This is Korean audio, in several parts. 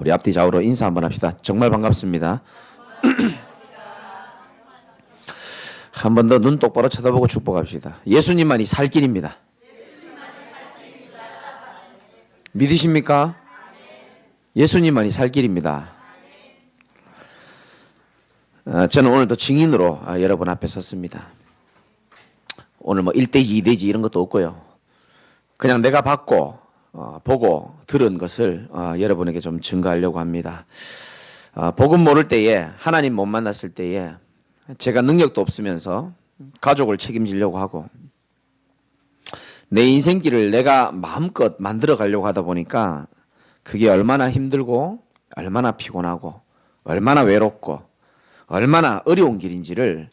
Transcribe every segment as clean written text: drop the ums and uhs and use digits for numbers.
우리 앞뒤 좌우로 인사 한번 합시다. 정말 반갑습니다. 한 번 더 눈 똑바로 쳐다보고 축복합시다. 예수님만이 살 길입니다. 믿으십니까? 예수님만이 살 길입니다. 저는 오늘도 증인으로 여러분 앞에 섰습니다. 오늘 뭐 1대지 2대지 이런 것도 없고요. 그냥 내가 받고 보고 들은 것을 여러분에게 좀 증거하려고 합니다. 복음 모를 때에, 하나님 못 만났을 때에 제가 능력도 없으면서 가족을 책임지려고 하고 내 인생길을 내가 마음껏 만들어 가려고 하다 보니까 그게 얼마나 힘들고 얼마나 피곤하고 얼마나 외롭고 얼마나 어려운 길인지를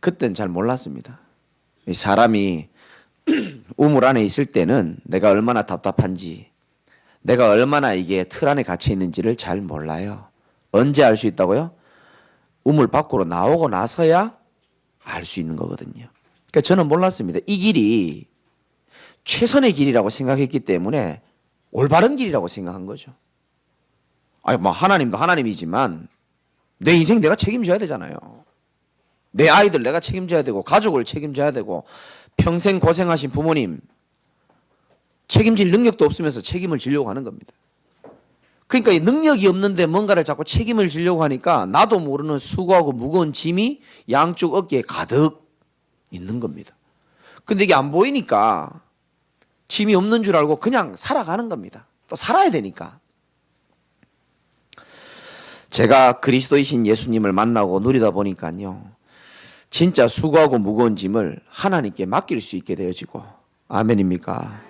그땐 잘 몰랐습니다. 사람이 우물 안에 있을 때는 내가 얼마나 답답한지, 내가 얼마나 이게 틀 안에 갇혀 있는지를 잘 몰라요. 언제 알 수 있다고요? 우물 밖으로 나오고 나서야 알 수 있는 거거든요. 그러니까 저는 몰랐습니다. 이 길이 최선의 길이라고 생각했기 때문에 올바른 길이라고 생각한 거죠. 아니 뭐 하나님도 하나님이지만 내 인생 내가 책임져야 되잖아요. 내 아이들 내가 책임져야 되고 가족을 책임져야 되고 평생 고생하신 부모님 책임질 능력도 없으면서 책임을 지려고 하는 겁니다. 그러니까 이 능력이 없는데 뭔가를 자꾸 책임을 지려고 하니까 나도 모르는 수고하고 무거운 짐이 양쪽 어깨에 가득 있는 겁니다. 근데 이게 안 보이니까 짐이 없는 줄 알고 그냥 살아가는 겁니다. 또 살아야 되니까. 제가 그리스도이신 예수님을 만나고 누리다 보니까요, 진짜 수고하고 무거운 짐을 하나님께 맡길 수 있게 되어지고, 아멘입니까?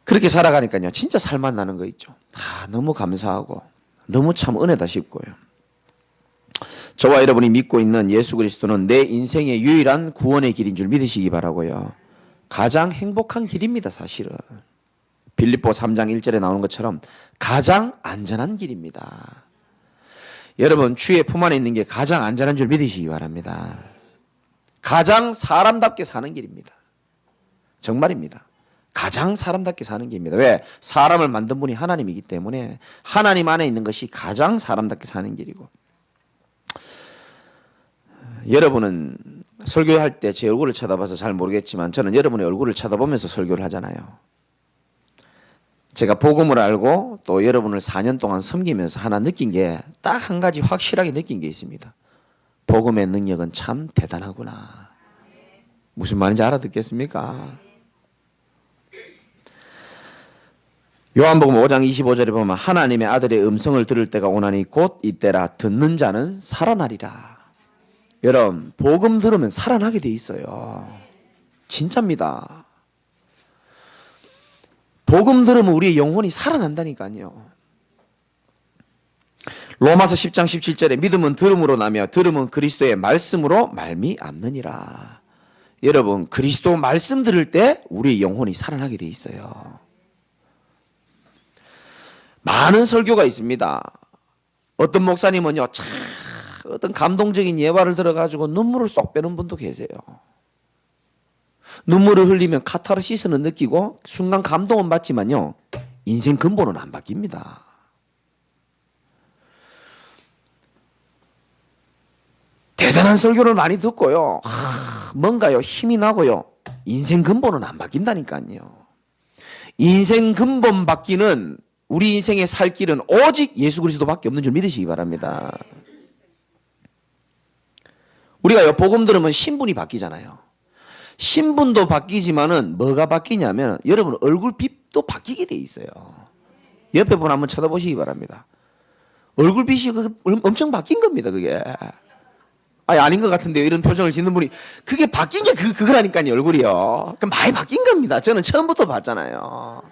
그렇게 살아가니까요, 진짜 살맛 나는 거 있죠. 너무 감사하고 너무 참 은혜다 싶고요. 저와 여러분이 믿고 있는 예수 그리스도는 내 인생의 유일한 구원의 길인 줄 믿으시기 바라고요. 가장 행복한 길입니다, 사실은. 빌립보 3장 1절에 나오는 것처럼 가장 안전한 길입니다. 여러분, 주의 품 안에 있는 게 가장 안전한 줄 믿으시기 바랍니다. 가장 사람답게 사는 길입니다. 정말입니다. 가장 사람답게 사는 길입니다. 왜? 사람을 만든 분이 하나님이기 때문에 하나님 안에 있는 것이 가장 사람답게 사는 길이고, 여러분은 설교할 때 제 얼굴을 쳐다봐서 잘 모르겠지만 저는 여러분의 얼굴을 쳐다보면서 설교를 하잖아요. 제가 복음을 알고 또 여러분을 4년 동안 섬기면서 하나 느낀 게 딱 한 가지 확실하게 느낀 게 있습니다. 복음의 능력은 참 대단하구나. 무슨 말인지 알아듣겠습니까? 요한복음 5장 25절에 보면 하나님의 아들의 음성을 들을 때가 오나니 곧 이때라. 듣는 자는 살아나리라. 여러분, 복음 들으면 살아나게 돼 있어요. 진짜입니다. 복음 들으면 우리의 영혼이 살아난다니까요. 로마서 10장 17절에 믿음은 들음으로 나며 들음은 그리스도의 말씀으로 말미암느니라. 여러분, 그리스도 말씀 들을 때 우리의 영혼이 살아나게 돼 있어요. 많은 설교가 있습니다. 어떤 목사님은요, 어떤 감동적인 예화를 들어가지고 눈물을 쏙 빼는 분도 계세요. 눈물을 흘리면 카타르시스는 느끼고 순간 감동은 받지만요, 인생 근본은 안 바뀝니다. 대단한 설교를 많이 듣고요, 뭔가요 힘이 나고요, 인생 근본은 안 바뀐다니까요. 인생 근본 바뀌는 우리 인생의 살 길은 오직 예수 그리스도밖에 없는 줄 믿으시기 바랍니다. 우리가요, 복음 들으면 신분이 바뀌잖아요. 신분도 바뀌지만은 뭐가 바뀌냐면 여러분 얼굴빛도 바뀌게 돼 있어요. 옆에 분 한번 쳐다보시기 바랍니다. 얼굴빛이 엄청 바뀐 겁니다, 그게. 아닌 것 같은데요, 이런 표정을 짓는 분이. 그게 바뀐 게 그거라니까요, 얼굴이요. 그럼 많이 바뀐 겁니다. 저는 처음부터 봤잖아요.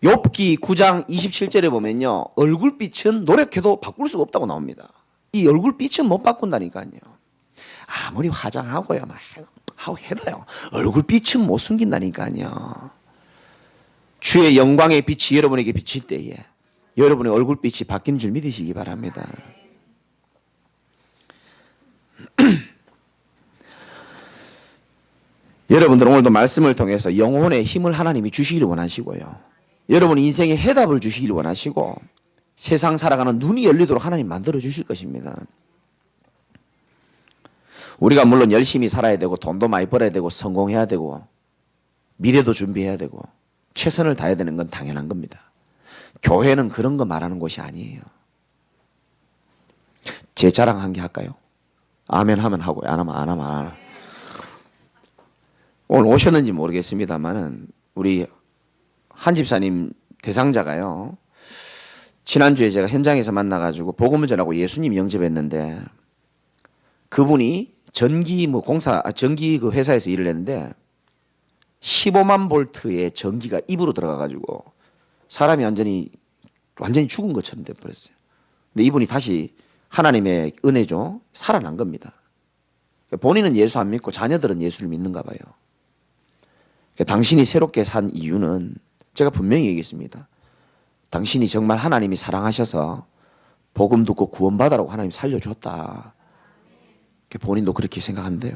욥기 9장 27절에 보면요, 얼굴빛은 노력해도 바꿀 수가 없다고 나옵니다. 이 얼굴빛은 못 바꾼다니까요. 아무리 화장하고요, 막 해도요, 얼굴빛은 못 숨긴다니까요. 주의 영광의 빛이 여러분에게 비칠 때에 여러분의 얼굴빛이 바뀐 줄 믿으시기 바랍니다. 여러분들 오늘도 말씀을 통해서 영혼의 힘을 하나님이 주시기를 원하시고요, 여러분 인생에 해답을 주시길 원하시고 세상 살아가는 눈이 열리도록 하나님 만들어 주실 것입니다. 우리가 물론 열심히 살아야 되고 돈도 많이 벌어야 되고 성공해야 되고 미래도 준비해야 되고 최선을 다해야 되는 건 당연한 겁니다. 교회는 그런 거 말하는 곳이 아니에요. 제 자랑 한 개 할까요? 아멘 하면 하고 안 하면 안 하면 안 하나. 오늘 오셨는지 모르겠습니다만은 우리 한 집사님 대상자가요. 지난주에 제가 현장에서 만나가지고 복음을 전하고 예수님 영접했는데 그분이 전기 그 회사에서 일을 했는데 15만 볼트의 전기가 입으로 들어가가지고 사람이 완전히 죽은 것처럼 돼버렸어요. 근데 이분이 다시 하나님의 은혜죠. 살아난 겁니다. 본인은 예수 안 믿고 자녀들은 예수를 믿는가 봐요. 당신이 새롭게 산 이유는 제가 분명히 얘기했습니다. 당신이 정말 하나님이 사랑하셔서 복음 듣고 구원받으라고 하나님 살려줬다. 본인도 그렇게 생각한대요.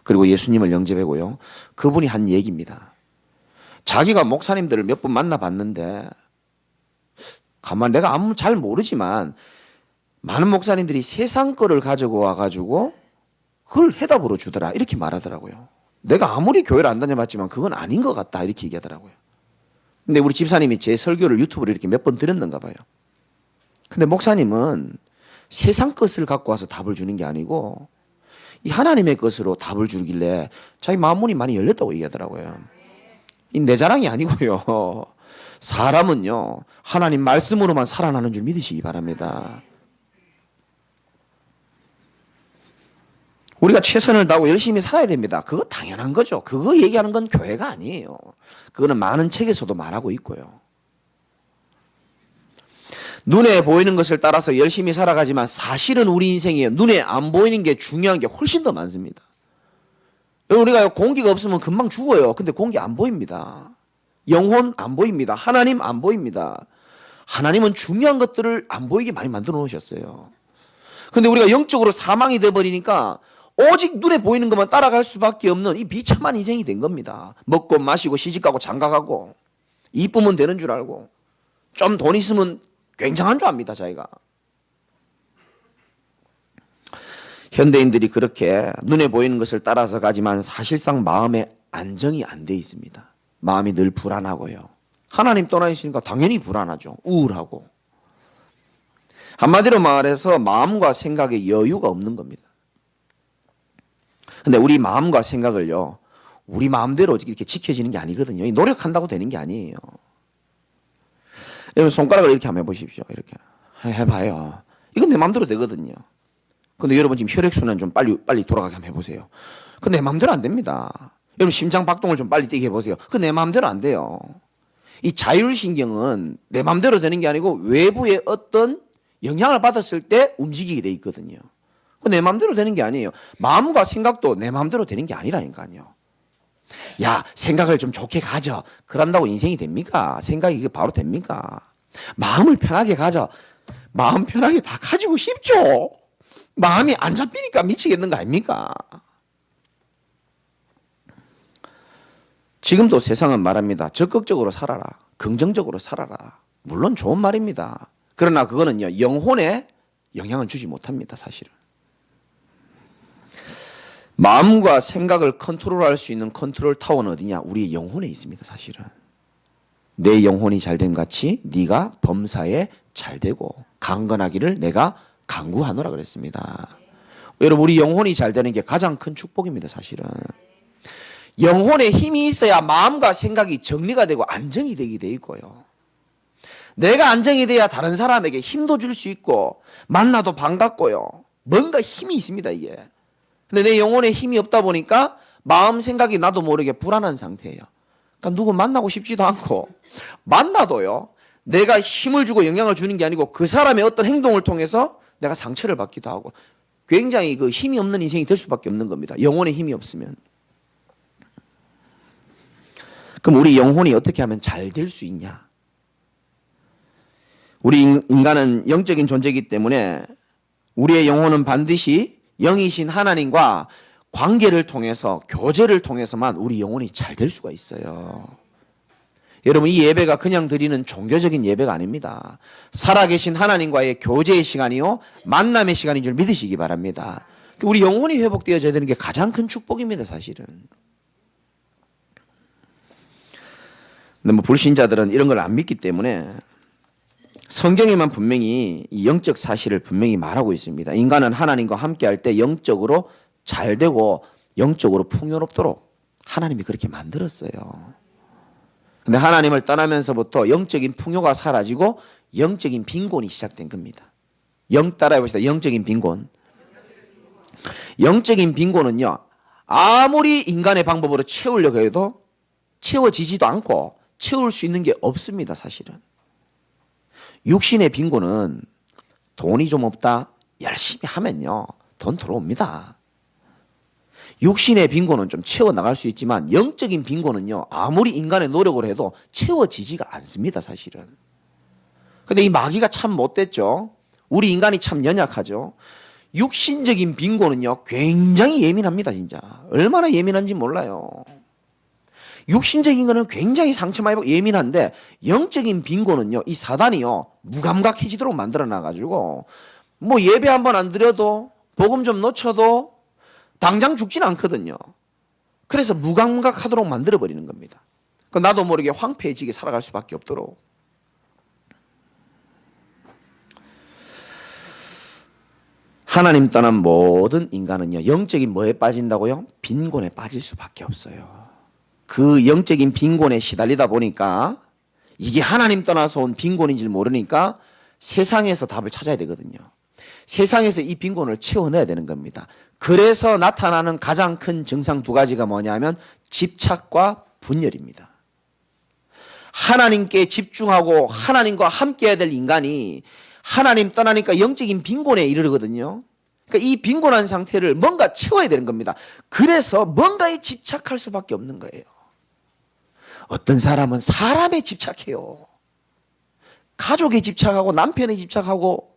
그리고 예수님을 영접하고요. 그분이 한 얘기입니다. 자기가 목사님들을 몇 번 만나봤는데 가만 내가 아무 잘 모르지만 많은 목사님들이 세상 거를 가지고 와가지고 그걸 해답으로 주더라 이렇게 말하더라고요. 내가 아무리 교회를 안 다녀봤지만 그건 아닌 것 같다 이렇게 얘기하더라고요. 근데 우리 집사님이 제 설교를 유튜브로 이렇게 몇 번 들었는가 봐요. 근데 목사님은 세상 것을 갖고 와서 답을 주는 게 아니고 이 하나님의 것으로 답을 주길래 자기 마음문이 많이 열렸다고 얘기하더라고요. 이 내 자랑이 아니고요. 사람은요 하나님 말씀으로만 살아나는 줄 믿으시기 바랍니다. 우리가 최선을 다하고 열심히 살아야 됩니다. 그거 당연한 거죠. 그거 얘기하는 건 교회가 아니에요. 그거는 많은 책에서도 말하고 있고요. 눈에 보이는 것을 따라서 열심히 살아가지만 사실은 우리 인생에 눈에 안 보이는 게 중요한 게 훨씬 더 많습니다. 우리가 공기가 없으면 금방 죽어요. 근데 공기 안 보입니다. 영혼 안 보입니다. 하나님 안 보입니다. 하나님은 중요한 것들을 안 보이게 많이 만들어 놓으셨어요. 근데 우리가 영적으로 사망이 돼버리니까 오직 눈에 보이는 것만 따라갈 수밖에 없는 이 비참한 인생이 된 겁니다. 먹고 마시고 시집가고 장가가고 이쁘면 되는 줄 알고 좀 돈 있으면 굉장한 줄 압니다. 자기가. 현대인들이 그렇게 눈에 보이는 것을 따라서 가지만 사실상 마음에 안정이 안 돼 있습니다. 마음이 늘 불안하고요. 하나님 떠나 있으니까 당연히 불안하죠. 우울하고. 한마디로 말해서 마음과 생각에 여유가 없는 겁니다. 근데 우리 마음과 생각을요, 우리 마음대로 이렇게 지켜지는 게 아니거든요. 노력한다고 되는 게 아니에요. 여러분 손가락을 이렇게 한번 해보십시오. 이렇게 해봐요. 이건 내 마음대로 되거든요. 근데 여러분 지금 혈액순환 좀 빨리 돌아가게 한번 해보세요. 그건 내 마음대로 안 됩니다. 여러분 심장 박동을 좀 빨리 뛰게 해보세요. 그건 내 마음대로 안 돼요. 이 자율신경은 내 마음대로 되는 게 아니고 외부의 어떤 영향을 받았을 때 움직이게 돼 있거든요. 내 마음대로 되는 게 아니에요. 마음과 생각도 내 마음대로 되는 게 아니라니까요. 야, 생각을 좀 좋게 가져. 그런다고 인생이 됩니까? 생각이 이게 바로 됩니까? 마음을 편하게 가져. 마음 편하게 다 가지고 싶죠. 마음이 안 잡히니까 미치겠는 거 아닙니까? 지금도 세상은 말합니다. 적극적으로 살아라. 긍정적으로 살아라. 물론 좋은 말입니다. 그러나 그거는요, 영혼에 영향을 주지 못합니다, 사실은. 마음과 생각을 컨트롤할 수 있는 컨트롤 타워는 어디냐? 우리 영혼에 있습니다, 사실은. 내 영혼이 잘됨 같이 네가 범사에 잘되고 강건하기를 내가 간구하노라 그랬습니다. 여러분, 우리 영혼이 잘되는 게 가장 큰 축복입니다, 사실은. 영혼에 힘이 있어야 마음과 생각이 정리가 되고 안정이 되게 돼 있고요. 내가 안정이 돼야 다른 사람에게 힘도 줄 수 있고 만나도 반갑고요. 뭔가 힘이 있습니다, 이게. 근데 내 영혼에 힘이 없다 보니까 마음 생각이 나도 모르게 불안한 상태예요. 그러니까 누구 만나고 싶지도 않고 만나도요. 내가 힘을 주고 영향을 주는 게 아니고 그 사람의 어떤 행동을 통해서 내가 상처를 받기도 하고 굉장히 그 힘이 없는 인생이 될 수밖에 없는 겁니다. 영혼에 힘이 없으면. 그럼 우리 영혼이 어떻게 하면 잘 될 수 있냐? 우리 인간은 영적인 존재이기 때문에 우리의 영혼은 반드시 영이신 하나님과 관계를 통해서 교제를 통해서만 우리 영혼이 잘 될 수가 있어요. 여러분, 이 예배가 그냥 드리는 종교적인 예배가 아닙니다. 살아계신 하나님과의 교제의 시간이요, 만남의 시간인 줄 믿으시기 바랍니다. 우리 영혼이 회복되어져야 되는 게 가장 큰 축복입니다, 사실은. 근데 뭐 불신자들은 이런 걸 안 믿기 때문에 성경에만 분명히 이 영적 사실을 분명히 말하고 있습니다. 인간은 하나님과 함께할 때 영적으로 잘 되고 영적으로 풍요롭도록 하나님이 그렇게 만들었어요. 근데 하나님을 떠나면서부터 영적인 풍요가 사라지고 영적인 빈곤이 시작된 겁니다. 따라해 봅시다. 영적인 빈곤. 영적인 빈곤은요, 아무리 인간의 방법으로 채우려고 해도 채워지지도 않고 채울 수 있는 게 없습니다, 사실은. 육신의 빈곤은 돈이 좀 없다, 열심히 하면요, 돈 들어옵니다. 육신의 빈곤은 좀 채워나갈 수 있지만 영적인 빈곤은요, 아무리 인간의 노력을 해도 채워지지가 않습니다, 사실은. 근데 이 마귀가 참 못됐죠. 우리 인간이 참 연약하죠. 육신적인 빈곤은요, 굉장히 예민합니다, 진짜. 얼마나 예민한지 몰라요. 육신적인 거는 굉장히 상처 많이 받고 예민한데, 영적인 빈곤은요, 이 사단이요, 무감각해지도록 만들어놔가지고, 뭐 예배 한번 안 드려도, 복음 좀 놓쳐도, 당장 죽지는 않거든요. 그래서 무감각하도록 만들어버리는 겁니다. 나도 모르게 황폐해지게 살아갈 수밖에 없도록. 하나님 떠난 모든 인간은요, 영적인 뭐에 빠진다고요? 빈곤에 빠질 수밖에 없어요. 그 영적인 빈곤에 시달리다 보니까 이게 하나님 떠나서 온 빈곤인지 모르니까 세상에서 답을 찾아야 되거든요. 세상에서 이 빈곤을 채워내야 되는 겁니다. 그래서 나타나는 가장 큰 증상 두 가지가 뭐냐면 집착과 분열입니다. 하나님께 집중하고 하나님과 함께해야 될 인간이 하나님 떠나니까 영적인 빈곤에 이르거든요. 그러니까 이 빈곤한 상태를 뭔가 채워야 되는 겁니다. 그래서 뭔가에 집착할 수밖에 없는 거예요. 어떤 사람은 사람에 집착해요. 가족에 집착하고 남편에 집착하고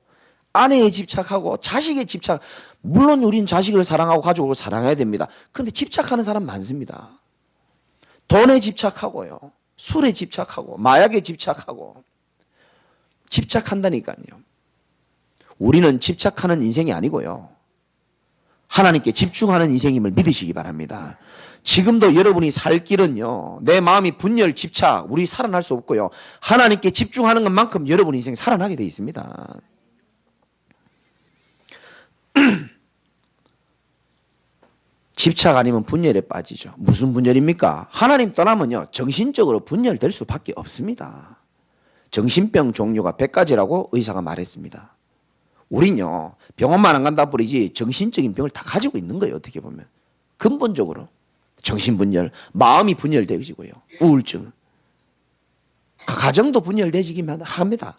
아내에 집착하고 자식에 집착. 물론 우린 자식을 사랑하고 가족을 사랑해야 됩니다. 근데 집착하는 사람 많습니다. 돈에 집착하고요, 술에 집착하고 마약에 집착하고 집착한다니까요. 우리는 집착하는 인생이 아니고요, 하나님께 집중하는 인생임을 믿으시기 바랍니다. 지금도 여러분이 살 길은요, 내 마음이 분열, 집착, 우리 살아날 수 없고요, 하나님께 집중하는 것만큼 여러분 인생 살아나게 되어 있습니다. 집착 아니면 분열에 빠지죠. 무슨 분열입니까? 하나님 떠나면요, 정신적으로 분열될 수밖에 없습니다. 정신병 종류가 100가지라고 의사가 말했습니다. 우린요, 병원만 안 간다 뿐이지 정신적인 병을 다 가지고 있는 거예요. 어떻게 보면 근본적으로 정신분열, 마음이 분열되어지고요, 우울증, 가정도 분열되어지기만 합니다.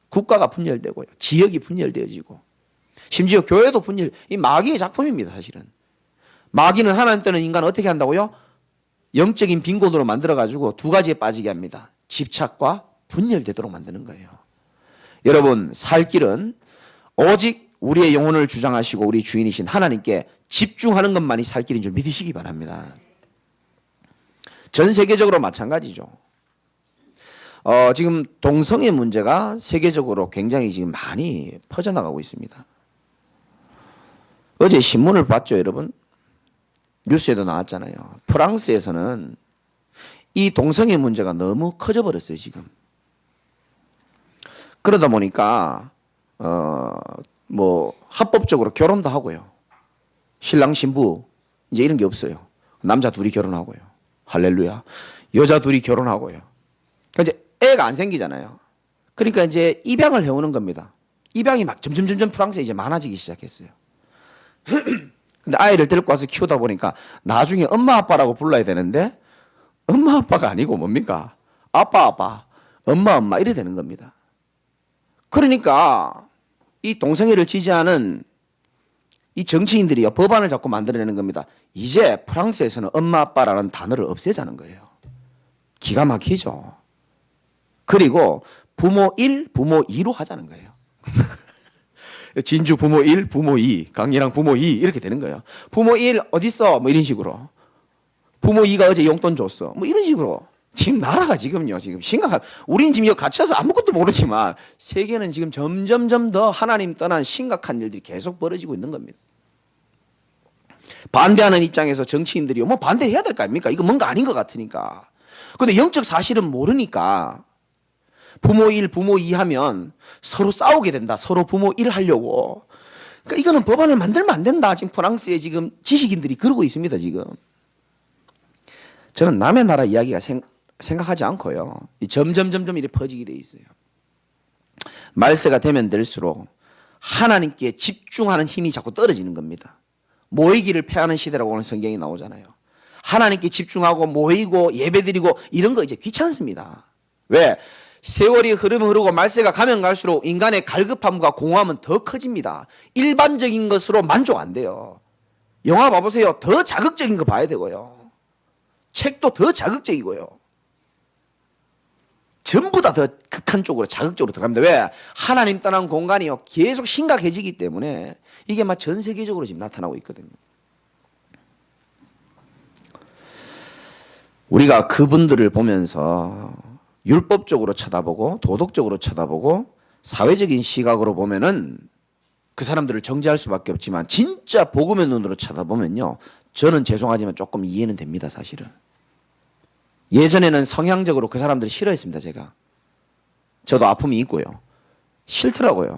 국가가 분열되고요, 지역이 분열되어지고, 심지어 교회도 분열. 이 마귀의 작품입니다, 사실은. 마귀는 하나님 떠는 인간을 어떻게 한다고요? 영적인 빈곤으로 만들어가지고 두 가지에 빠지게 합니다. 집착과 분열되도록 만드는 거예요. 여러분, 살 길은 오직 우리의 영혼을 주장하시고 우리 주인이신 하나님께 집중하는 것만이 살 길인 줄 믿으시기 바랍니다. 전 세계적으로 마찬가지죠. 지금 동성애 문제가 세계적으로 굉장히 지금 많이 퍼져나가고 있습니다. 어제 신문을 봤죠, 여러분? 뉴스에도 나왔잖아요. 프랑스에서는 이 동성애 문제가 너무 커져 버렸어요, 지금. 그러다 보니까 뭐 합법적으로 결혼도 하고요, 신랑 신부 이제 이런 게 없어요. 남자 둘이 결혼하고요, 할렐루야. 여자 둘이 결혼하고요. 그러니까 이제 애가 안 생기잖아요. 그러니까 이제 입양을 해오는 겁니다. 입양이 막 점점 프랑스에 이제 많아지기 시작했어요. 근데 아이를 데리고 와서 키우다 보니까 나중에 엄마 아빠라고 불러야 되는데 엄마 아빠가 아니고 뭡니까? 아빠, 엄마 이래 되는 겁니다. 그러니까 이 동성애를 지지하는 이 정치인들이요, 법안을 자꾸 만들어내는 겁니다. 이제 프랑스에서는 엄마 아빠라는 단어를 없애자는 거예요. 기가 막히죠. 그리고 부모 1, 부모 2로 하자는 거예요. 진주 부모 1, 부모 2, 강리랑 부모 2 이렇게 되는 거예요. 부모 1 어디 있어? 뭐 이런 식으로. 부모 2가 어제 용돈 줬어. 뭐 이런 식으로 지금 나라가 지금요, 지금 심각한, 우리는 지금 여기 갇혀서 아무것도 모르지만 세계는 지금 점점점 더 하나님 떠난 심각한 일들이 계속 벌어지고 있는 겁니다. 반대하는 입장에서 정치인들이 뭐 반대해야 될 거 아닙니까? 이거 뭔가 아닌 것 같으니까. 근데 영적 사실은 모르니까 부모 1, 부모 2 하면 서로 싸우게 된다. 서로 부모 1 하려고. 그러니까 이거는 법안을 만들면 안 된다. 지금 프랑스에 지금 지식인들이 그러고 있습니다, 지금. 저는 남의 나라 이야기가 생각하지 않고요. 점점점점 이렇게 퍼지게 돼 있어요. 말세가 되면 될수록 하나님께 집중하는 힘이 자꾸 떨어지는 겁니다. 모이기를 패하는 시대라고 오늘 성경이 나오잖아요. 하나님께 집중하고 모이고 예배드리고 이런 거 이제 귀찮습니다. 왜? 세월이 흐르면 흐르고 말세가 가면 갈수록 인간의 갈급함과 공허함은 더 커집니다. 일반적인 것으로 만족 안 돼요. 영화 봐보세요. 더 자극적인 거 봐야 되고요. 책도 더 자극적이고요. 전부 다 더 극한 쪽으로 자극적으로 들어갑니다. 왜? 하나님 떠난 공간이요 계속 심각해지기 때문에 이게 막 전 세계적으로 지금 나타나고 있거든요. 우리가 그분들을 보면서 율법적으로 쳐다보고 도덕적으로 쳐다보고 사회적인 시각으로 보면은 그 사람들을 정죄할 수밖에 없지만 진짜 복음의 눈으로 쳐다보면요, 저는 죄송하지만 조금 이해는 됩니다. 사실은 예전에는 성향적으로 그 사람들을 싫어했습니다. 제가 저도 아픔이 있고요, 싫더라고요.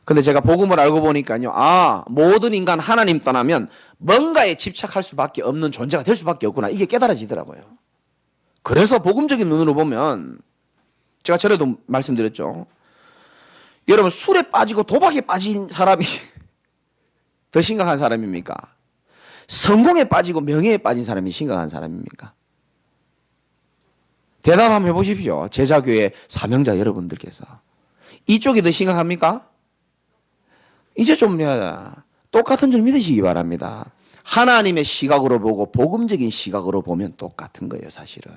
근데 제가 복음을 알고 보니까요, 아, 모든 인간 하나님 떠나면 뭔가에 집착할 수밖에 없는 존재가 될 수밖에 없구나, 이게 깨달아지더라고요. 그래서 복음적인 눈으로 보면 제가 전에도 말씀드렸죠. 여러분, 술에 빠지고 도박에 빠진 사람이 더 심각한 사람입니까? 성공에 빠지고 명예에 빠진 사람이 심각한 사람입니까? 대답 한번 해보십시오. 제자교회 사명자 여러분들께서. 이쪽이 더 심각합니까? 이제 좀 똑같은 줄 믿으시기 바랍니다. 하나님의 시각으로 보고 복음적인 시각으로 보면 똑같은 거예요, 사실은.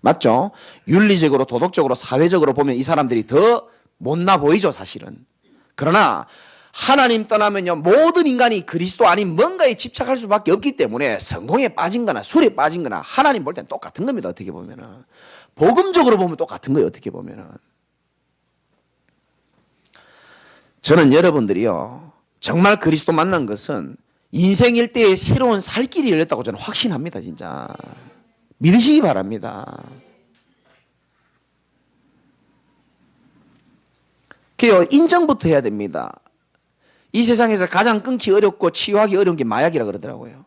맞죠? 윤리적으로, 도덕적으로, 사회적으로 보면 이 사람들이 더 못나 보이죠, 사실은. 그러나 하나님 떠나면요, 모든 인간이 그리스도 아닌 뭔가에 집착할 수밖에 없기 때문에 성공에 빠진 거나 술에 빠진 거나 하나님 볼 땐 똑같은 겁니다, 어떻게 보면은. 복음적으로 보면 똑같은 거예요, 어떻게 보면은. 저는 여러분들이요, 정말 그리스도 만난 것은 인생 일대에 새로운 살 길이 열렸다고 저는 확신합니다, 진짜. 믿으시기 바랍니다. 그래요, 인정부터 해야 됩니다. 이 세상에서 가장 끊기 어렵고 치유하기 어려운 게 마약이라 그러더라고요.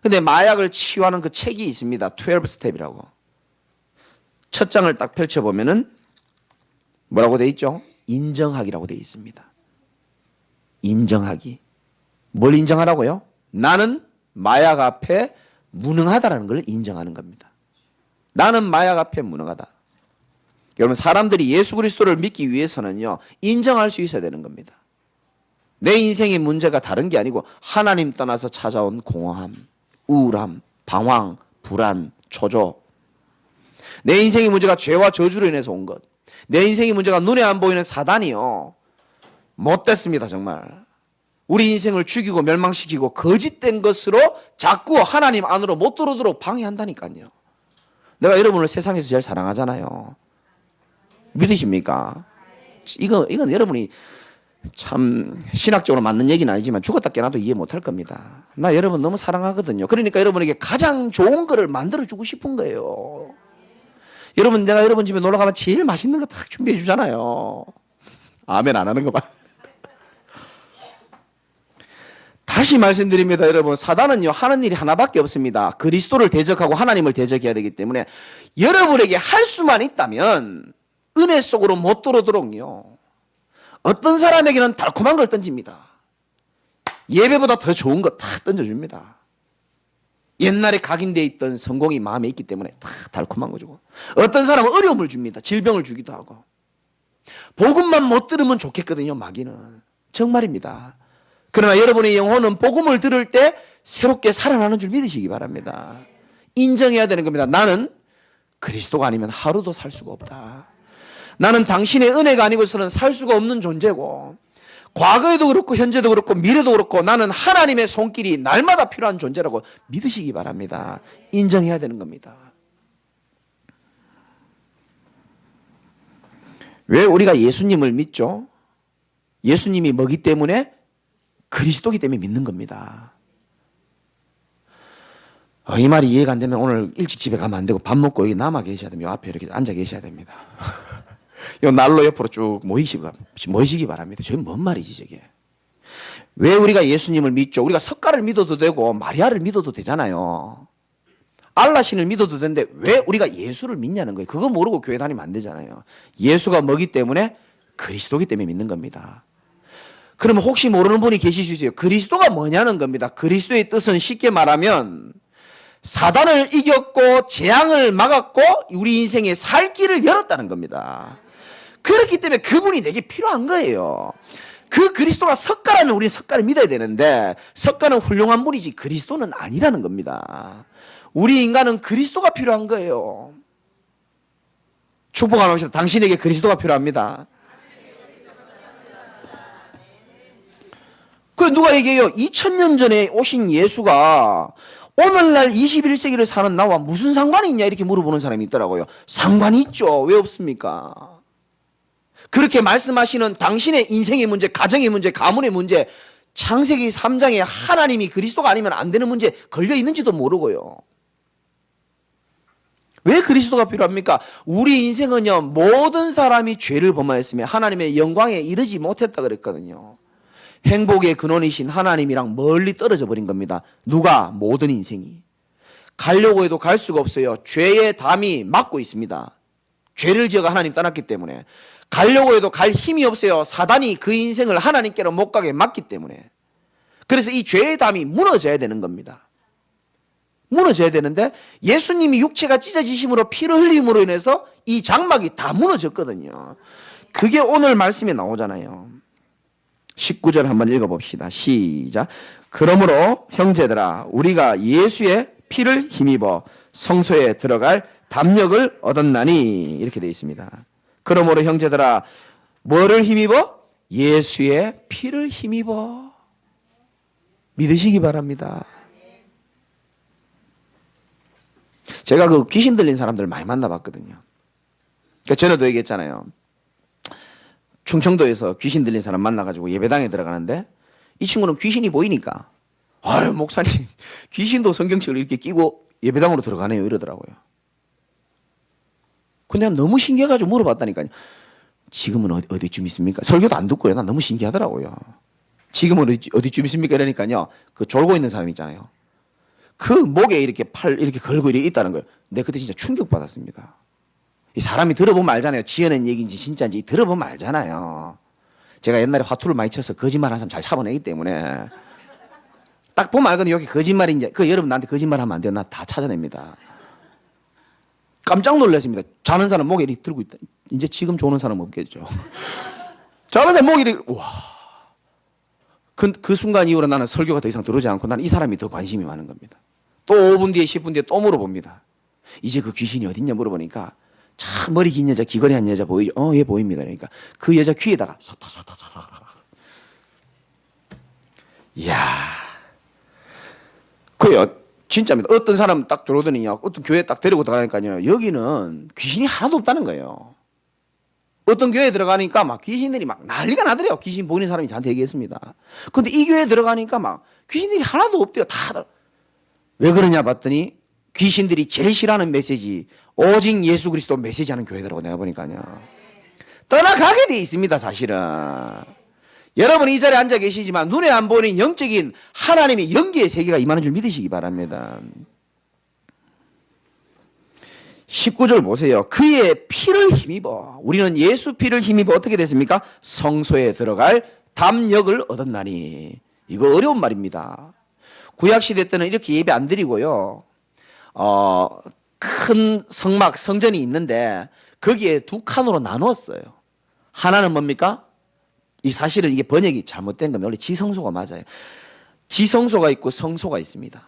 근데 마약을 치유하는 그 책이 있습니다. 12스텝이라고. 첫 장을 딱 펼쳐보면은 뭐라고 돼 있죠? 인정하기라고 돼 있습니다. 인정하기. 뭘 인정하라고요? 나는 마약 앞에 무능하다라는 걸 인정하는 겁니다. 나는 마약 앞에 무능하다. 여러분, 사람들이 예수 그리스도를 믿기 위해서는요, 인정할 수 있어야 되는 겁니다. 내 인생의 문제가 다른 게 아니고 하나님 떠나서 찾아온 공허함, 우울함, 방황, 불안, 초조. 내 인생의 문제가 죄와 저주로 인해서 온 것. 내 인생의 문제가 눈에 안 보이는 사단이요, 못됐습니다, 정말. 우리 인생을 죽이고 멸망시키고 거짓된 것으로 자꾸 하나님 안으로 못 들어오도록 방해한다니까요. 내가 여러분을 세상에서 제일 사랑하잖아요. 믿으십니까? 이건 여러분이 참 신학적으로 맞는 얘기는 아니지만 죽었다 깨나도 이해 못할 겁니다. 나 여러분 너무 사랑하거든요. 그러니까 여러분에게 가장 좋은 거를 만들어주고 싶은 거예요. 여러분, 내가 여러분 집에 놀러 가면 제일 맛있는 거 딱 준비해 주잖아요. 아멘 안 하는 거 봐. 다시 말씀드립니다, 여러분. 사단은요, 하는 일이 하나밖에 없습니다. 그리스도를 대적하고 하나님을 대적해야 되기 때문에 여러분에게 할 수만 있다면 은혜 속으로 못 들어오도록요, 어떤 사람에게는 달콤한 걸 던집니다. 예배보다 더 좋은 거 다 던져줍니다. 옛날에 각인되어 있던 성공이 마음에 있기 때문에 다 달콤한 거죠. 어떤 사람은 어려움을 줍니다. 질병을 주기도 하고. 복음만 못 들으면 좋겠거든요, 마귀는. 정말입니다. 그러나 여러분의 영혼은 복음을 들을 때 새롭게 살아나는 줄 믿으시기 바랍니다. 인정해야 되는 겁니다. 나는 그리스도가 아니면 하루도 살 수가 없다. 나는 당신의 은혜가 아니고서는 살 수가 없는 존재고, 과거에도 그렇고 현재도 그렇고 미래도 그렇고 나는 하나님의 손길이 날마다 필요한 존재라고 믿으시기 바랍니다. 인정해야 되는 겁니다. 왜 우리가 예수님을 믿죠? 예수님이 뭐기 때문에? 그리스도기 때문에 믿는 겁니다. 이 말이 이해가 안 되면 오늘 일찍 집에 가면 안 되고 밥 먹고 여기 남아 계셔야 됩니다. 요 앞에 이렇게 앉아 계셔야 됩니다. 요 난로 옆으로 쭉 모이시기 바랍니다. 저게 뭔 말이지 저게? 왜 우리가 예수님을 믿죠? 우리가 석가를 믿어도 되고 마리아를 믿어도 되잖아요. 알라신을 믿어도 되는데 왜 우리가 예수를 믿냐는 거예요. 그거 모르고 교회 다니면 안 되잖아요. 예수가 뭐기 때문에? 그리스도기 때문에 믿는 겁니다. 그러면 혹시 모르는 분이 계실 수 있어요. 그리스도가 뭐냐는 겁니다. 그리스도의 뜻은 쉽게 말하면 사단을 이겼고 재앙을 막았고 우리 인생에 살 길을 열었다는 겁니다. 그렇기 때문에 그분이 내게 필요한 거예요. 그 그리스도가 석가라면 우리는 석가를 믿어야 되는데 석가는 훌륭한 분이지 그리스도는 아니라는 겁니다. 우리 인간은 그리스도가 필요한 거예요. 축복 한번 합시다. 당신에게 그리스도가 필요합니다. 그 누가 얘기해요? 2000년 전에 오신 예수가 오늘날 21세기를 사는 나와 무슨 상관이 있냐 이렇게 물어보는 사람이 있더라고요. 상관이 있죠. 왜 없습니까? 그렇게 말씀하시는 당신의 인생의 문제, 가정의 문제, 가문의 문제, 창세기 3장에 하나님이 그리스도가 아니면 안 되는 문제 걸려 있는지도 모르고요. 왜 그리스도가 필요합니까? 우리 인생은요, 모든 사람이 죄를 범하였으며 하나님의 영광에 이르지 못했다 그랬거든요. 행복의 근원이신 하나님이랑 멀리 떨어져 버린 겁니다. 누가? 모든 인생이. 가려고 해도 갈 수가 없어요. 죄의 담이 막고 있습니다. 죄를 지어가 하나님 떠났기 때문에. 가려고 해도 갈 힘이 없어요. 사단이 그 인생을 하나님께로 못 가게 막기 때문에. 그래서 이 죄의 담이 무너져야 되는 겁니다. 무너져야 되는데 예수님이 육체가 찢어지심으로 피를 흘림으로 인해서 이 장막이 다 무너졌거든요. 그게 오늘 말씀에 나오잖아요. 19절 한번 읽어봅시다. 시작. 그러므로 형제들아 우리가 예수의 피를 힘입어 성소에 들어갈 담력을 얻었나니 이렇게 되어 있습니다. 그러므로 형제들아 뭐를 힘입어? 예수의 피를 힘입어. 믿으시기 바랍니다. 제가 그 귀신 들린 사람들 많이 만나봤거든요. 그러니까 전에도 얘기했잖아요. 충청도에서 귀신 들린 사람 만나가지고 예배당에 들어가는데 이 친구는 귀신이 보이니까 아유 목사님 귀신도 성경책을 이렇게 끼고 예배당으로 들어가네요 이러더라고요. 근데 너무 신기해가지고 물어봤다니까요. 지금은 어디쯤 있습니까? 설교도 안 듣고요. 난 너무 신기하더라고요. 지금은 어디쯤 있습니까? 이러니까요. 그 졸고 있는 사람 있잖아요. 그 목에 이렇게 팔 이렇게 걸고 이렇게 있다는 거예요. 근데 그때 진짜 충격받았습니다. 이 사람이 들어보면 알잖아요. 지어낸 얘기인지 진짜인지 들어보면 알잖아요. 제가 옛날에 화투를 많이 쳐서 거짓말 하는 사람 잘 잡아내기 때문에 딱 보면 알거든요. 여기 거짓말인지. 여러분 나한테 거짓말 하면 안 돼요. 나 다 찾아냅니다. 깜짝 놀랐습니다. 자는 사람 목에 이렇게 들고 있다. 이제 지금 조는 사람 없겠죠. 자는 사람 목에 이렇게 와. 그 순간 이후로 나는 설교가 더 이상 들어오지 않고 나는 이 사람이 더 관심이 많은 겁니다. 또 5분 뒤에 10분 뒤에 또 물어봅니다. 이제 그 귀신이 어딨냐 물어보니까 참 머리 긴 여자 귀걸이한 여자 보이죠? 예 보입니다. 그러니까 그 여자 귀에다가 이야 그래요. 진짜입니다. 어떤 사람 딱 들어오더니요. 어떤 교회 딱 데리고 들어가니까요. 여기는 귀신이 하나도 없다는 거예요. 어떤 교회에 들어가니까 막 귀신들이 막 난리가 나더래요. 귀신 보이는 사람이 저한테 얘기했습니다. 근데 이 교회에 들어가니까 막 귀신들이 하나도 없대요. 다. 왜 그러냐 봤더니 귀신들이 제일 싫어하는 메시지 오직 예수 그리스도 메시지 하는 교회더라고 내가 보니까요. 떠나가게 돼 있습니다 사실은. 여러분 이 자리에 앉아 계시지만 눈에 안 보이는 영적인 하나님의 연기의 세계가 임하는 줄 믿으시기 바랍니다. 19절 보세요. 그의 피를 힘입어. 우리는 예수 피를 힘입어 어떻게 됐습니까? 성소에 들어갈 담력을 얻었나니. 이거 어려운 말입니다. 구약시대 때는 이렇게 예배 안 드리고요. 큰 성막, 성전이 있는데 거기에 두 칸으로 나누었어요. 하나는 뭡니까? 이 사실은 이게 번역이 잘못된 겁니다. 원래 지성소가 맞아요. 지성소가 있고 성소가 있습니다.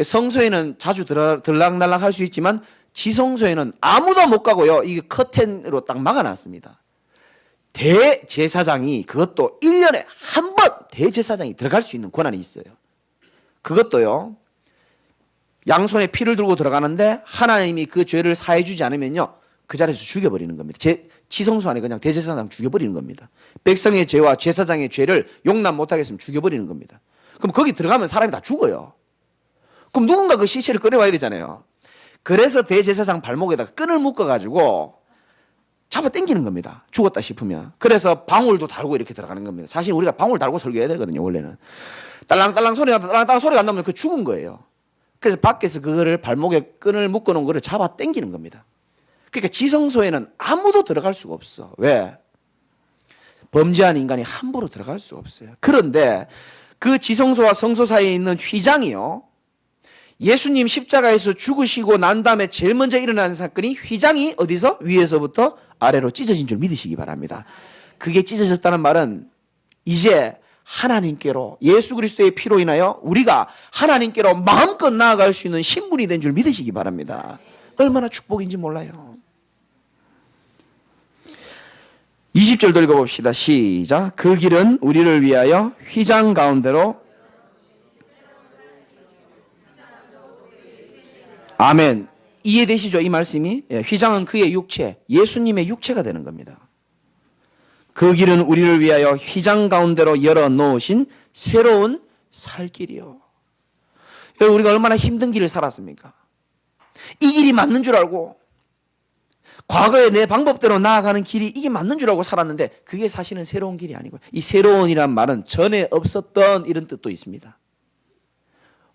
성소에는 자주 들락날락 할 수 있지만 지성소에는 아무도 못 가고요. 이게 커튼으로 딱 막아놨습니다. 대제사장이 그것도 1년에 한 번 대제사장이 들어갈 수 있는 권한이 있어요. 그것도요. 양손에 피를 들고 들어가는데 하나님이 그 죄를 사해 주지 않으면요. 그 자리에서 죽여버리는 겁니다. 지성소 안에 그냥 대제사장 죽여버리는 겁니다. 백성의 죄와 제사장의 죄를 용납 못하겠으면 죽여버리는 겁니다. 그럼 거기 들어가면 사람이 다 죽어요. 그럼 누군가 그 시체를 꺼내와야 되잖아요. 그래서 대제사장 발목에다가 끈을 묶어가지고 잡아 당기는 겁니다. 죽었다 싶으면. 그래서 방울도 달고 이렇게 들어가는 겁니다. 사실 우리가 방울 달고 설교해야 되거든요, 원래는. 딸랑딸랑 소리가 안 나면 그 죽은 거예요. 그래서 밖에서 그거를 발목에 끈을 묶어놓은 거를 잡아 당기는 겁니다. 그러니까 지성소에는 아무도 들어갈 수가 없어. 왜? 범죄한 인간이 함부로 들어갈 수가 없어요. 그런데 그 지성소와 성소 사이에 있는 휘장이요, 예수님 십자가에서 죽으시고 난 다음에 제일 먼저 일어나는 사건이 휘장이 어디서? 위에서부터 아래로 찢어진 줄 믿으시기 바랍니다. 그게 찢어졌다는 말은 이제 하나님께로, 예수 그리스도의 피로 인하여 우리가 하나님께로 마음껏 나아갈 수 있는 신분이 된 줄 믿으시기 바랍니다. 얼마나 축복인지 몰라요. 20절도 읽어봅시다. 시작. 그 길은 우리를 위하여 휘장 가운데로, 아멘. 이해되시죠? 이 말씀이? 휘장은 그의 육체, 예수님의 육체가 되는 겁니다. 그 길은 우리를 위하여 휘장 가운데로 열어놓으신 새로운 살 길이요. 우리가 얼마나 힘든 길을 살았습니까? 이 길이 맞는 줄 알고, 과거에 내 방법대로 나아가는 길이 이게 맞는 줄 알고 살았는데 그게 사실은 새로운 길이 아니고요. 이 새로운이란 말은 전에 없었던 이런 뜻도 있습니다.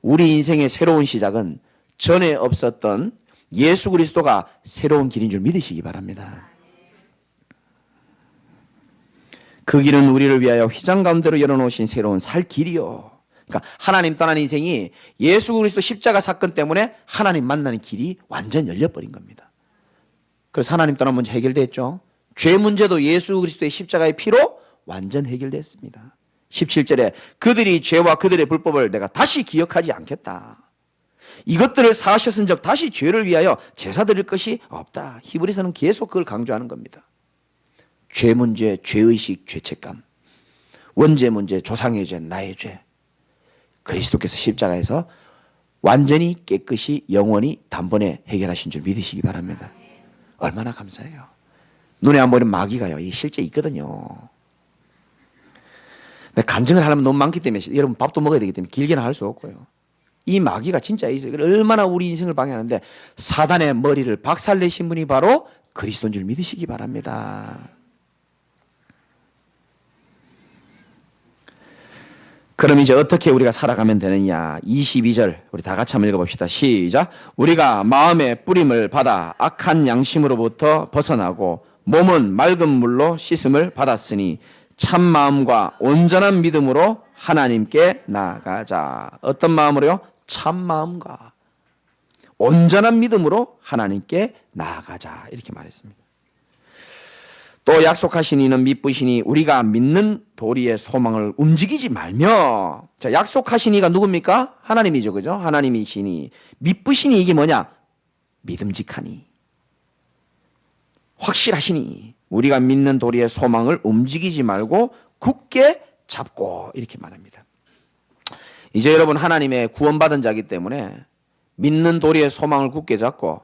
우리 인생의 새로운 시작은 전에 없었던 예수 그리스도가 새로운 길인 줄 믿으시기 바랍니다. 그 길은 우리를 위하여 휘장 가운데로 열어놓으신 새로운 살 길이요. 그러니까 하나님 떠난 인생이 예수 그리스도 십자가 사건 때문에 하나님 만나는 길이 완전 열려버린 겁니다. 그래서 하나님 떠난 문제 해결됐죠. 죄 문제도 예수 그리스도의 십자가의 피로 완전 해결됐습니다. 17절에 그들이 죄와 그들의 불법을 내가 다시 기억하지 않겠다. 이것들을 사하셨은즉 다시 죄를 위하여 제사 드릴 것이 없다. 히브리서는 계속 그걸 강조하는 겁니다. 죄 문제, 죄의식, 죄책감, 원죄 문제, 조상의 죄, 나의 죄, 그리스도께서 십자가에서 완전히 깨끗이 영원히 단번에 해결하신 줄 믿으시기 바랍니다. 얼마나 감사해요. 눈에 안 보이는 마귀가요, 이게 실제 있거든요. 근데 간증을 하려면 너무 많기 때문에 여러분 밥도 먹어야 되기 때문에 길게는 할 수 없고요. 이 마귀가 진짜 있어요. 얼마나 우리 인생을 방해하는데 사단의 머리를 박살내신 분이 바로 그리스도인 줄 믿으시기 바랍니다. 그럼 이제 어떻게 우리가 살아가면 되느냐. 22절 우리 다 같이 한번 읽어봅시다. 시작. 우리가 마음의 뿌림을 받아 악한 양심으로부터 벗어나고 몸은 맑은 물로 씻음을 받았으니 참 마음과 온전한 믿음으로 하나님께 나아가자. 어떤 마음으로요? 참 마음과 온전한 믿음으로 하나님께 나아가자. 이렇게 말했습니다. 또 약속하신 이는 미쁘시니 우리가 믿는 도리의 소망을 움직이지 말며. 자, 약속하신 이가 누굽니까? 하나님이죠. 그죠? 하나님이시니. 미쁘시니 이게 뭐냐? 믿음직하니. 확실하시니. 우리가 믿는 도리의 소망을 움직이지 말고 굳게 잡고. 이렇게 말합니다. 이제 여러분 하나님의 구원받은 자이기 때문에 믿는 도리의 소망을 굳게 잡고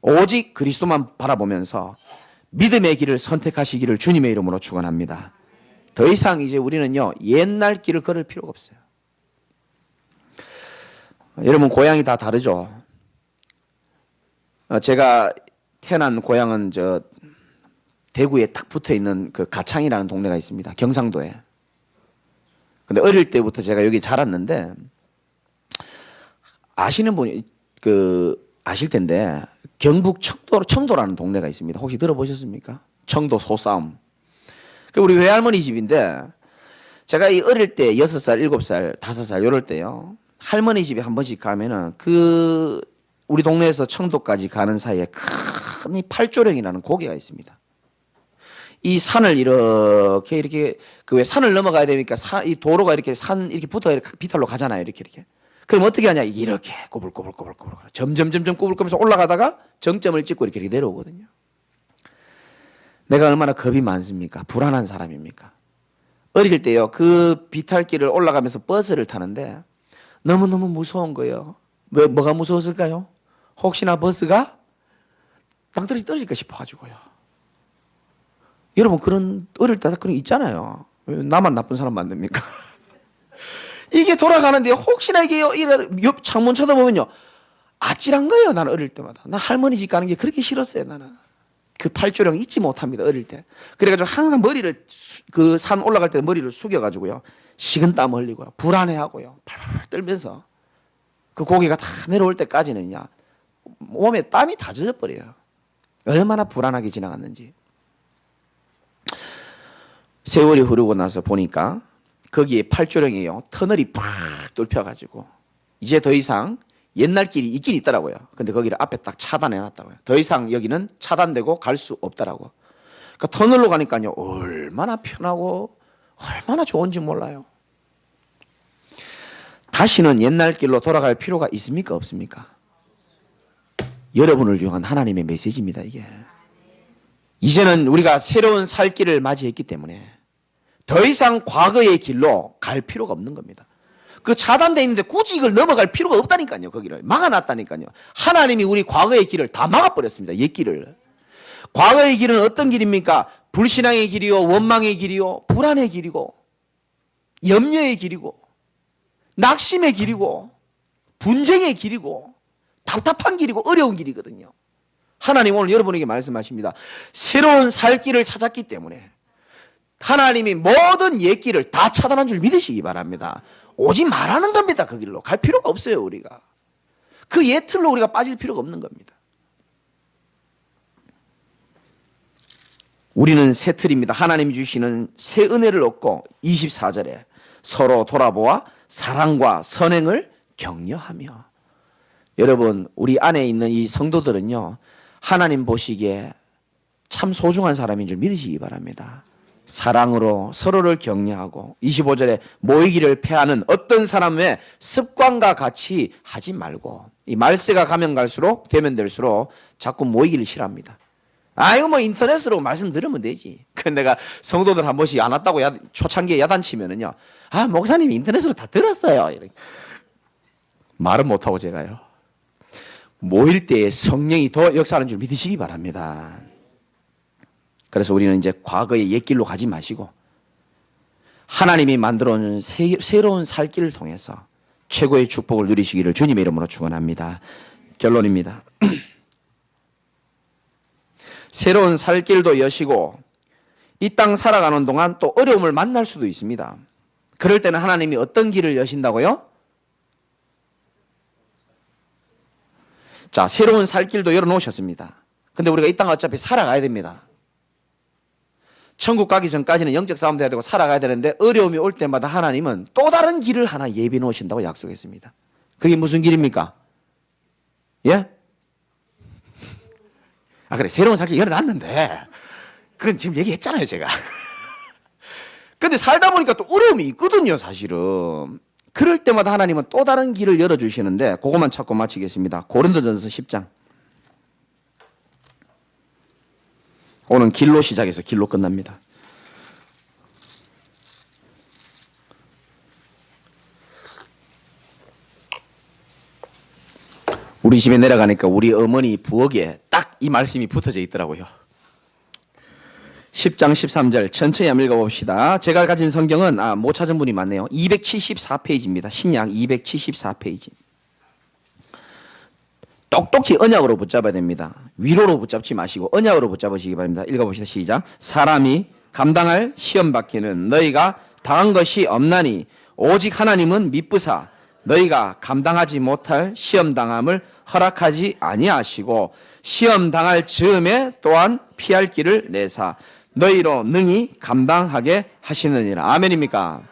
오직 그리스도만 바라보면서 믿음의 길을 선택하시기를 주님의 이름으로 축원합니다. 더 이상 이제 우리는요 옛날 길을 걸을 필요가 없어요. 여러분 고향이 다 다르죠. 제가 태어난 고향은 저 대구에 딱 붙어 있는 그 가창이라는 동네가 있습니다. 경상도에. 근데 어릴 때부터 제가 여기 자랐는데 아시는 분이 아실 텐데 경북 청도라는 동네가 있습니다. 혹시 들어보셨습니까? 청도 소싸움. 우리 외할머니 집인데 제가 이 어릴 때 6살, 7살, 5살 이럴 때요. 할머니 집에 한 번씩 가면은 우리 동네에서 청도까지 가는 사이에 큰 이 팔조령이라는 고개가 있습니다. 이 산을 이렇게 왜 산을 넘어가야 되니까 이 도로가 이렇게 이렇게 붙어 비탈로 가잖아요. 이렇게. 그럼 어떻게 하냐? 이렇게 꼬불꼬불 점점 꼬불꼬불면서 올라가다가 정점을 찍고 이렇게 내려오거든요. 내가 얼마나 겁이 많습니까? 불안한 사람입니까? 어릴 때요. 그 비탈길을 올라가면서 버스를 타는데 너무너무 무서운 거예요. 뭐가 무서웠을까요? 혹시나 버스가 땅 떨어질까 싶어가지고요. 여러분 그런 어릴 때 그런 거 있잖아요. 왜 나만 나쁜 사람 만듭니까? 이게 돌아가는데 혹시나 이게 옆 창문 쳐다보면요 아찔한 거예요. 나는 어릴 때마다. 나 할머니 집 가는 게 그렇게 싫었어요. 나는 그 팔조령 잊지 못합니다. 어릴 때. 그래가지고 항상 머리를 그 산 올라갈 때 머리를 숙여가지고요 식은땀 흘리고요 불안해하고요 팔팔 떨면서 그 고기가 다 내려올 때까지는요 몸에 땀이 다 젖어버려요. 얼마나 불안하게 지나갔는지. 세월이 흐르고 나서 보니까 거기에 팔조령이요 터널이 팍 뚫혀가지고 이제 더 이상 옛날 길이 있긴 있더라고요. 근데 거기를 앞에 딱 차단해 놨더라고요. 더 이상 여기는 차단되고 갈 수 없더라고. 그러니까 터널로 가니까요 얼마나 편하고 얼마나 좋은지 몰라요. 다시는 옛날 길로 돌아갈 필요가 있습니까 없습니까? 여러분을 위한 하나님의 메시지입니다. 이게 이제는 우리가 새로운 살 길을 맞이했기 때문에 더 이상 과거의 길로 갈 필요가 없는 겁니다. 그 차단되어 있는데 굳이 이걸 넘어갈 필요가 없다니까요. 거기를 막아놨다니까요. 하나님이 우리 과거의 길을 다 막아버렸습니다. 옛 길을. 과거의 길은 어떤 길입니까? 불신앙의 길이요 원망의 길이요 불안의 길이고 염려의 길이고 낙심의 길이고 분쟁의 길이고 답답한 길이고 어려운 길이거든요. 하나님 오늘 여러분에게 말씀하십니다. 새로운 살 길을 찾았기 때문에 하나님이 모든 옛 길을 다 차단한 줄 믿으시기 바랍니다. 오지 말라는 겁니다. 그 길로 갈 필요가 없어요. 우리가 그 옛 틀로 우리가 빠질 필요가 없는 겁니다. 우리는 새 틀입니다. 하나님이 주시는 새 은혜를 얻고 24절에 서로 돌아보아 사랑과 선행을 격려하며. 여러분 우리 안에 있는 이 성도들은요 하나님 보시기에 참 소중한 사람인 줄 믿으시기 바랍니다. 사랑으로 서로를 격려하고 25절에 모이기를 패하는 어떤 사람의 습관과 같이 하지 말고. 이 말세가 가면 갈수록 되면 될수록 자꾸 모이기를 싫어합니다. 이거 뭐 인터넷으로 말씀 들으면 되지. 근데 내가 성도들 한 번씩 안 왔다고 초창기에 야단치면은요 목사님이 인터넷으로 다 들었어요 이렇게. 말은 못하고 제가요 모일 때에 성령이 더 역사하는 줄 믿으시기 바랍니다. 그래서 우리는 이제 과거의 옛길로 가지 마시고 하나님이 만들어 놓은 새로운 살 길을 통해서 최고의 축복을 누리시기를 주님의 이름으로 축원합니다. 결론입니다. 새로운 살 길도 여시고 이 땅 살아가는 동안 또 어려움을 만날 수도 있습니다. 그럴 때는 하나님이 어떤 길을 여신다고요? 자, 새로운 살 길도 열어놓으셨습니다. 근데 우리가 이 땅 어차피 살아가야 됩니다. 천국 가기 전까지는 영적 싸움도 해야 되고 살아가야 되는데 어려움이 올 때마다 하나님은 또 다른 길을 하나 예비해 놓으신다고 약속했습니다. 그게 무슨 길입니까? 예? 그래 새로운 살 길 열어놨는데 그건 지금 얘기했잖아요 제가. 근데 살다 보니까 또 어려움이 있거든요 사실은. 그럴 때마다 하나님은 또 다른 길을 열어주시는데 그것만 찾고 마치겠습니다. 고린도전서 10장. 오늘 길로 시작해서 길로 끝납니다. 우리 집에 내려가니까 우리 어머니 부엌에 딱 이 말씀이 붙어져 있더라고요. 10장 13절 천천히 한번 읽어봅시다. 제가 가진 성경은 못 찾은 분이 많네요. 274페이지입니다. 신약 274페이지. 똑똑히 언약으로 붙잡아야 됩니다. 위로로 붙잡지 마시고 언약으로 붙잡으시기 바랍니다. 읽어봅시다. 시작. 사람이 감당할 시험 받기는 너희가 당한 것이 없나니 오직 하나님은 미쁘사 너희가 감당하지 못할 시험 당함을 허락하지 아니하시고 시험 당할 즈음에 또한 피할 길을 내사 너희로 능히 감당하게 하시느니라. 아멘입니까?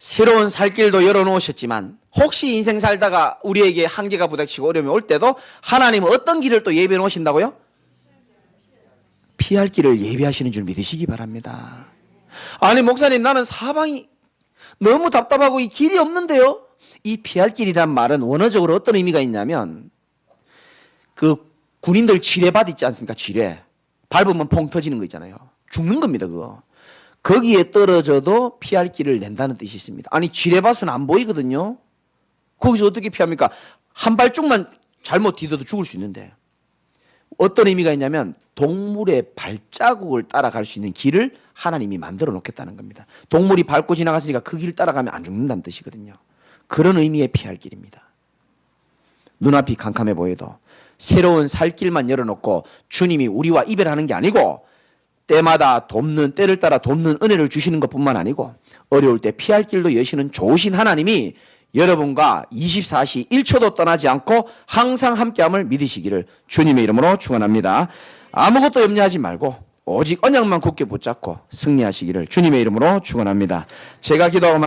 새로운 살 길도 열어놓으셨지만 혹시 인생 살다가 우리에게 한계가 부닥치고 어려움이 올 때도 하나님은 어떤 길을 또 예비해 놓으신다고요? 피할 길을 예비하시는 줄 믿으시기 바랍니다. 아니 목사님 나는 사방이 너무 답답하고 이 길이 없는데요? 이 피할 길이란 말은 원어적으로 어떤 의미가 있냐면 그 군인들 지뢰밭 있지 않습니까? 지뢰. 밟으면 퐁 터지는 거 있잖아요. 죽는 겁니다 그거. 거기에 떨어져도 피할 길을 낸다는 뜻이 있습니다. 아니 지뢰밭은 안 보이거든요. 거기서 어떻게 피합니까? 한 발짝만 잘못 디뎌도 죽을 수 있는데 어떤 의미가 있냐면 동물의 발자국을 따라갈 수 있는 길을 하나님이 만들어 놓겠다는 겁니다. 동물이 밟고 지나갔으니까 그 길 따라가면 안 죽는다는 뜻이거든요. 그런 의미의 피할 길입니다. 눈앞이 캄캄해 보여도 새로운 살 길만 열어놓고 주님이 우리와 이별하는 게 아니고 때마다 돕는, 때를 따라 돕는 은혜를 주시는 것뿐만 아니고 어려울 때 피할 길도 여시는 좋으신 하나님이 여러분과 24시 1초도 떠나지 않고 항상 함께함을 믿으시기를 주님의 이름으로 축원합니다. 아무것도 염려하지 말고 오직 언약만 굳게 붙잡고 승리하시기를 주님의 이름으로 축원합니다. 제가 기도하고